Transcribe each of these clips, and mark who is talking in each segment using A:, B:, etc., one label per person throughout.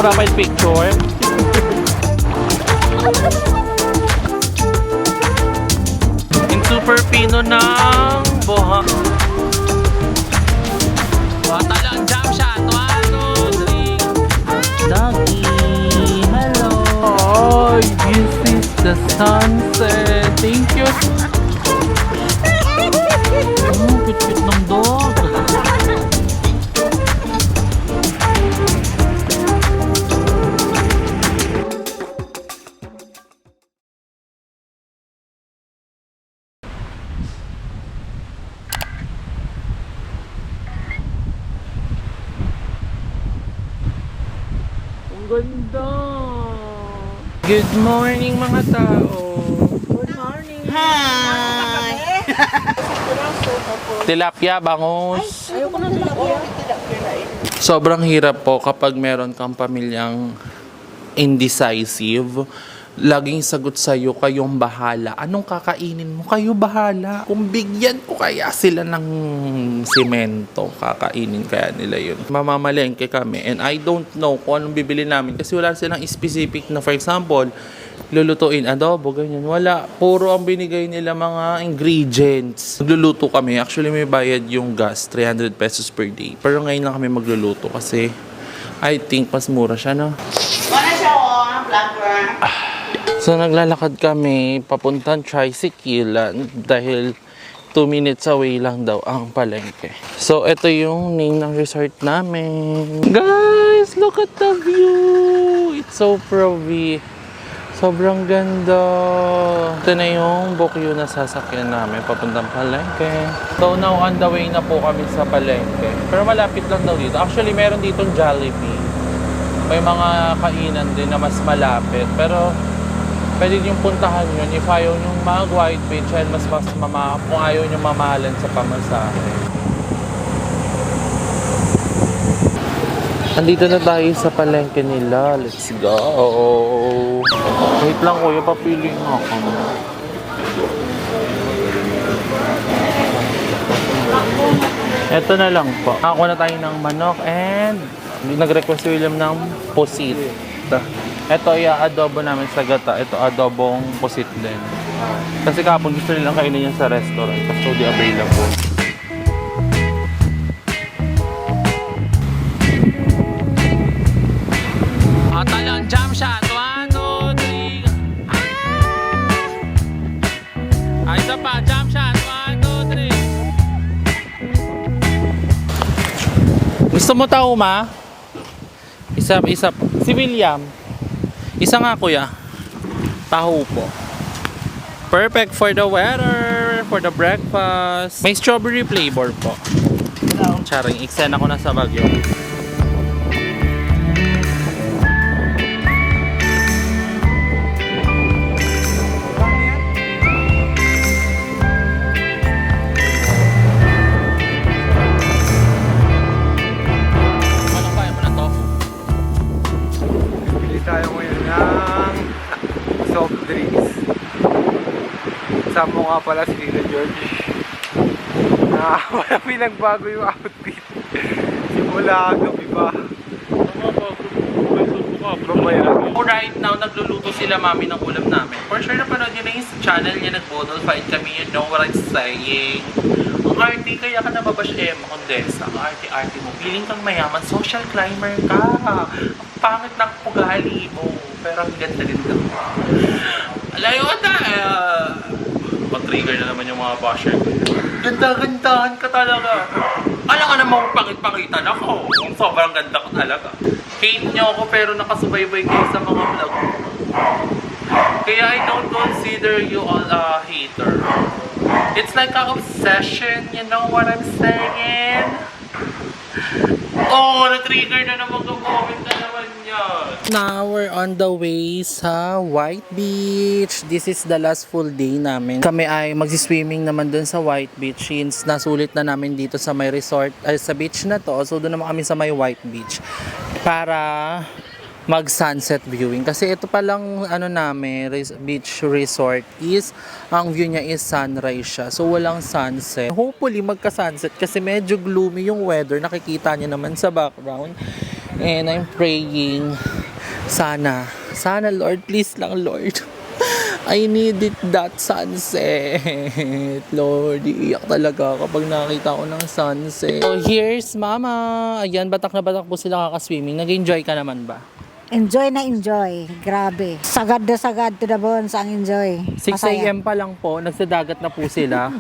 A: profile picture. In super pino ng buha. Talang jump shot. 1, 2, 3. Doggy, hello. Oh, this is the sunset. Thank you. Oh, cute-cute ng dog. Ang ganda. Good morning mga tao.
B: Good morning.
C: Hi!
A: Tilapia, bangus.
B: Ayoko na tilapia.
A: Sobrang hirap po kapag meron kang pamilyang indecisive. Laging sagot sa'yo, kayong bahala. Anong kakainin mo? Kayo bahala. Kung bigyan ko kaya sila ng simento, kakainin kaya nila yun. Mamamalengke kami and I don't know kung anong bibili namin kasi wala silang specific na, for example, lulutuin adobo, ganyan. Wala. Puro ang binigay nila mga ingredients. Magluluto kami. Actually, may bayad yung gas, 300 pesos per day. Pero ngayon lang kami magluluto kasi I think mas mura siya, no?
C: Wala siya vlogger.
A: So, naglalakad kami papuntang tricycle dahil 2 minutes away lang daw ang palengke. So, ito yung name ng resort namin. Guys, look at the view! It's so pretty. Sobrang ganda. Ito na yung bukyo na sasakyan namin papuntang palengke. So, now on the way na po kami sa palengke. Pero malapit lang daw dito. Actually, meron ditong Jollibee. May mga kainan din na mas malapit. Pero, pwede niyong puntahan yun if ayaw niyong mag-White Beach and mas kung ayaw niyong mamahalan sa pamasahe. Andito na tayo sa palengke nila. Let's go! Wait lang kuya, papili nga ako. Ito na lang po. Ako na tayo ng manok and nag-request si William ng pusit. Ito i-adobo namin sa gata. Ito adobong pusit din. Kasi kapon gusto nilang kainin yan sa restaurant. So di available. Talang jump shot. 1, 2, 3. Ay, isa pa. Jump shot. 1, 2, 3. Gusto mo tao ma? Isa po. Si William. Isa nga kuya. Taho po. Perfect for the weather, for the breakfast. May strawberry flavor po. Charing, eksena ko na sa Baguio.
D: Tayo ngayon ng soft drinks. Kasama nga pala si Tito George na wala pinagbago yung outfit simula gabi pa.
A: Right now, nagluluto sila mami ng ulam namin. For sure na panood nyo na yung channel niya, nag-bodol fight kami, you know what I'm saying. Ang arty, kaya ka nababash Emma Condesa. Ang arty-arty mo. Feeling kang mayaman, social climber ka. Ang pangit ng ugali mo. Pero ang ganda-ganda mo. Alayo na mag-trigger na naman yung mga basher. Ganda-gandahan ka talaga. Alam ka namang pangit-pangitan ako. Sobrang ganda ko talaga. Hate nyo ako pero nakasubaybay kayo sa mga vlog. Kaya I don't consider you all a hater. It's like an obsession, you know what I'm saying? Oh, na-trigger na naman comment na naman yan. Now we're on the way sa White Beach. This is the last full day namin. Kami ay magsiswimming naman dun sa White Beach since nasulit na namin dito sa may resort, ay sa beach na to. So doon naman kami sa may White Beach para mag sunset viewing kasi ito palang ano namin beach resort is ang view niya is sunrise siya, so walang sunset. Hopefully magka sunset kasi medyo gloomy yung weather, nakikita niyo naman sa background. And I'm praying. Sana Lord, please lang Lord. I need it, that sunset. Lord, iiyak talaga kapag nakita ko ng sunset. So here's Mama. Ayan, batak na batak po sila kakaswimming. Nag-enjoy ka naman ba?
B: Enjoy na enjoy. Grabe. Sagad na sagad to the bones ang enjoy.
A: 6 a.m. pa lang po, nagsadagat na po sila.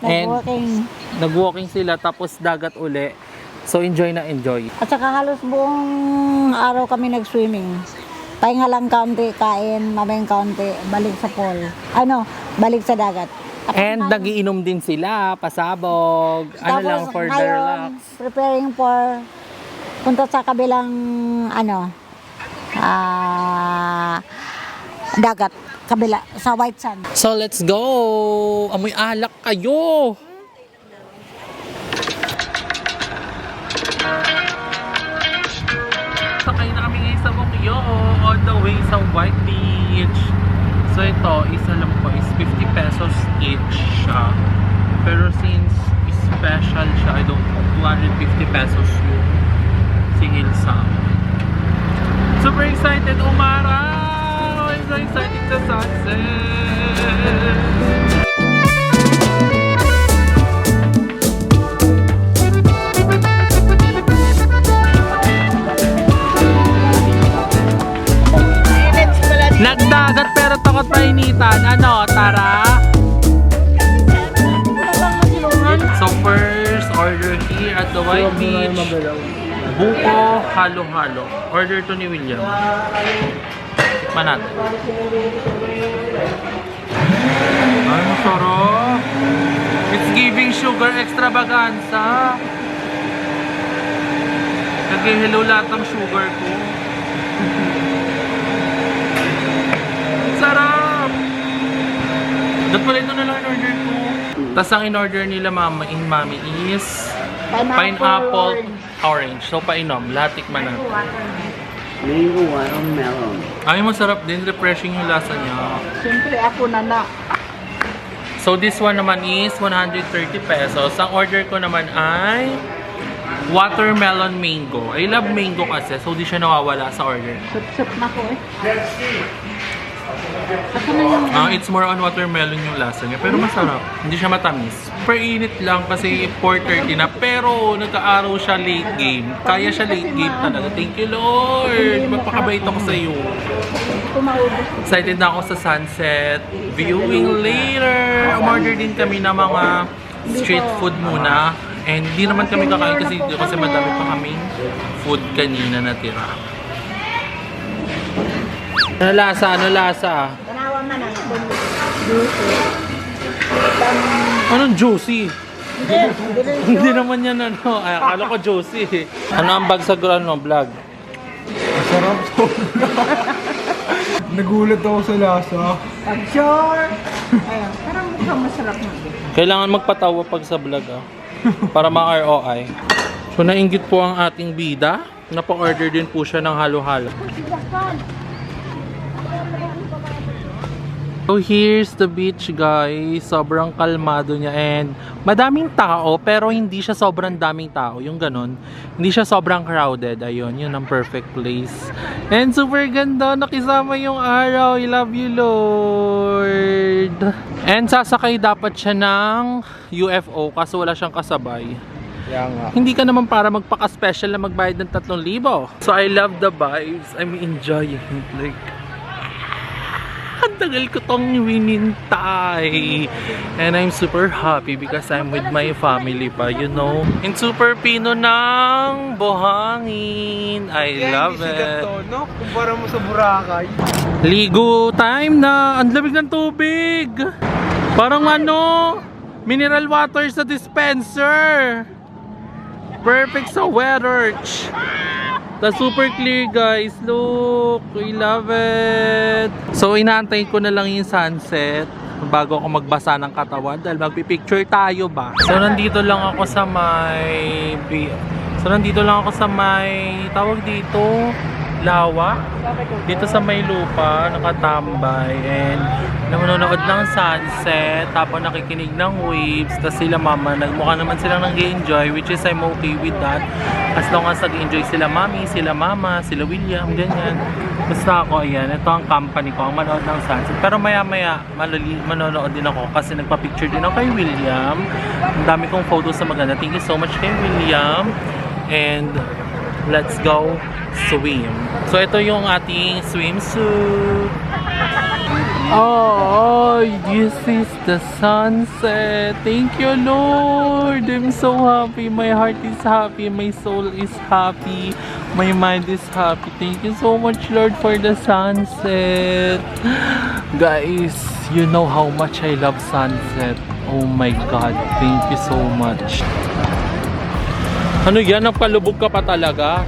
A: And
B: Nag-walking.
A: nag-walking sila tapos dagat uli. So enjoy na enjoy.
B: At saka halos buong araw kami nag-swimming. Pahinga lang kaunti, kain, mamayang kaunti, balik sa pool. Balik sa dagat.
A: And nagiinom din sila, pasabog. Ano lang for the
B: ngayon,
A: relax.
B: preparing for punta sa kabilang dagat, kabila, sa White Sand.
A: So let's go! Amoy alak kayo! Sakay na kami ngayon sa Bukyo on the way sa White Beach. So ito, isa lang po is 50 pesos each siya. Pero since special siya, I don't know, 250 pesos yung singil sa amin. Super excited umaraw! I'm so excited sa sunset! Nagdagat pero takot painitan. Ano, Tara? So first order here at the White Beach. Buko halo-halo. Order to ni William. Tikman natin. Ay, masarap. It's giving sugar extravaganza. Nag-hello lahat ng sugar ko. Sarap! Dapat pala ito na lang in-order ko. Tapos ang in-order nila mami is pineapple orange. So painom, lahat tikman natin.
C: Mango watermelon.
A: Ay, masarap din. Refreshing yung lasa niya.
C: Siyempre ako na.
A: So this one naman is 130 pesos. Ang order ko naman ay watermelon mango. I love mango kasi. So di siya nawawala sa order.
C: Sup-sup na ko eh.
A: It's more on watermelon yung lasa niya. Pero masarap. Hindi siya matamis. Per init lang kasi 4:30 na. Pero nagka-araw siya late game. Kaya siya late game talaga. Thank you Lord! Magpakabait ako sa iyo. Excited na ako sa sunset. Viewing later. Umorder din kami ng mga street food muna. And di naman kami kakain kasi madami pa kaming food kanina natira. Ano lasa? Ano lasa?
B: Tanawa man ang
A: Anong juicy? Hindi naman yan ano. Ay, akala ko juicy. Ano ang bagsag vlog?
D: Masarap to. Nagulat ako sa lasa.
B: Pag-sure. Ayun, parang mukhang masarap na.
A: Kailangan magpatawa pag sa vlog para ma-ROI. So nainggit po ang ating bida. Napa-order din po siya ng halo-halo. So here's the beach guys. Sobrang kalmado niya and madaming tao pero hindi siya sobrang daming tao. Yung ganon. Hindi siya sobrang crowded. Ayun, yun ang perfect place. And super ganda. Nakisama yung araw. I love you Lord. And sasakay dapat siya ng UFO kasi wala siyang kasabay.
D: Kaya nga.
A: Hindi ka naman para magpaka-special na magbayad ng 3,000. So I love the vibes. I'm enjoying it. Like, ang tagal ko tong winintay. And I'm super happy because I'm with my family pa, you know. And super pino ng buhangin. I love it.
D: No? Kumpara mo sa Boracay.
A: Ligo time na. Ang lamig ng tubig. Parang ano, mineral water sa dispenser. Perfect sa weather. The super clear guys, look, we love it. So inaantay ko na lang yung sunset bago ako magbasa ng katawan dahil magpipicture tayo ba. So nandito lang ako sa may tawag dito, lawa. Dito sa may lupa, nakatambay and na manonood ng sunset, tapos nakikinig ng waves, tapos sila mama, nagmukha naman silang nag-enjoy, which is I'm okay with that. As long as nag-enjoy sila mami, sila mama, sila William, ganyan. Basta ako, ayan, ito ang company ko, ang manood ng sunset. Pero maya-maya, manonood din ako kasi nagpa-picture din ako kay William. Ang dami kong photos na maganda. Thank you so much kay William. And let's go swim. So ito yung ating swimsuit. Oh, this is the sunset. Thank you, Lord. I'm so happy. My heart is happy. My soul is happy. My mind is happy. Thank you so much, Lord, for the sunset. Guys, you know how much I love sunset. Oh my God. Thank you so much. Ano yan? Nagpalubog ka pa talaga?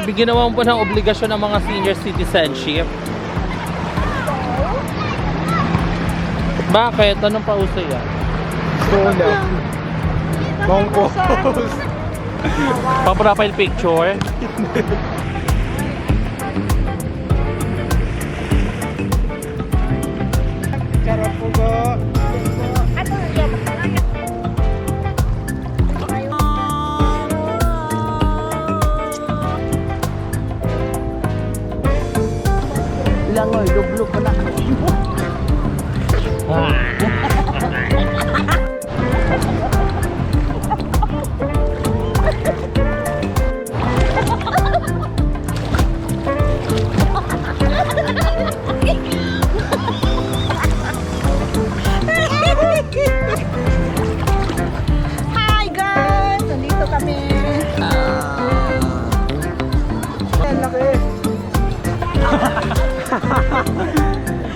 A: Ginawa mo pa ng obligasyon ng mga senior citizenship. Bakit? Anong pauso yan?
D: Sola. Long post.
A: Pa-profile picture?
D: Sarap po ba?
C: Langoy, dublo ko na.
B: Hi guys! Nandito kami.
D: Ang laki.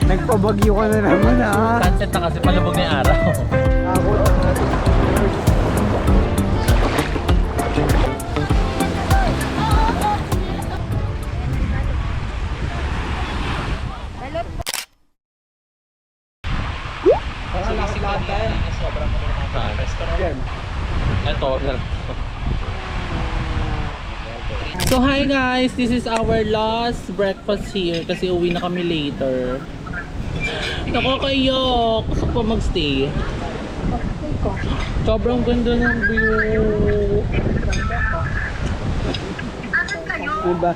D: Nagpabagyo ka na naman ah.
A: Sunset na kasi palubog na yung araw.
D: Ako.
A: So hi guys, this is our last breakfast here kasi uwi na kami later. Nakakaiyak, gusto ko magstay. Sobrang ganda ng view.
D: Diba?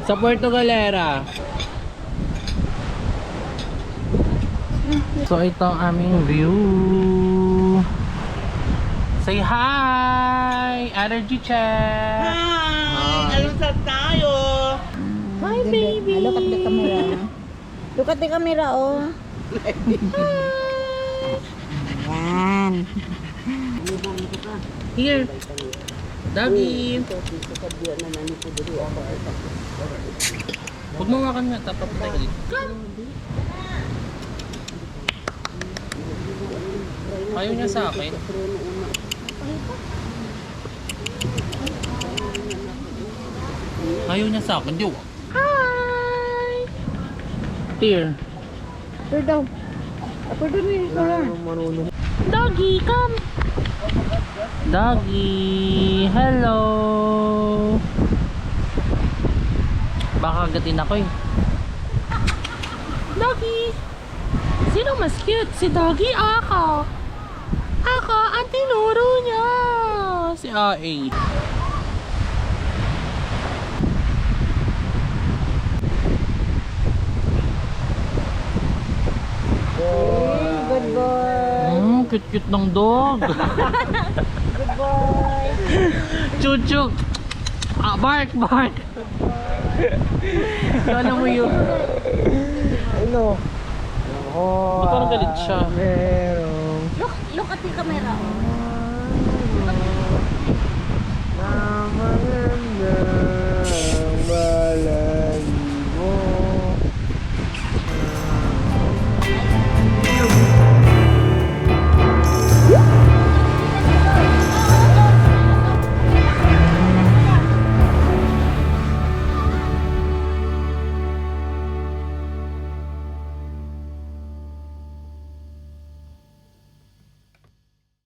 A: Sa Puerto Galera. So ito ang aming view. Say hi! Energy check!
C: Hi! Alusap tayo!
B: Hi baby! Look at the camera. Look at the camera, oh. Yan.
A: Here! Doggy! Huwag mo makan nga, tapapatay ka dito. Ayaw niya sa akin. Ayaw niya sa akin, Joe. Hi! Here.
B: Here daw. Ako doon eh.
A: Doggy, come! Doggy, hello! Baka agatin ako eh. Doggy! Sino mas cute? Si Doggy? Ako! Ako, ang tinuro niya! Si A.A.
B: Good boy.
A: Cute-cute ng dog.
B: Good boy.
A: Chuchu! Bark, bark! Kala mo yun.
D: Ano? Oh,
A: Ba't parang galit siya?
D: Meron.
B: Look at the camera, oh.
D: Namaganda.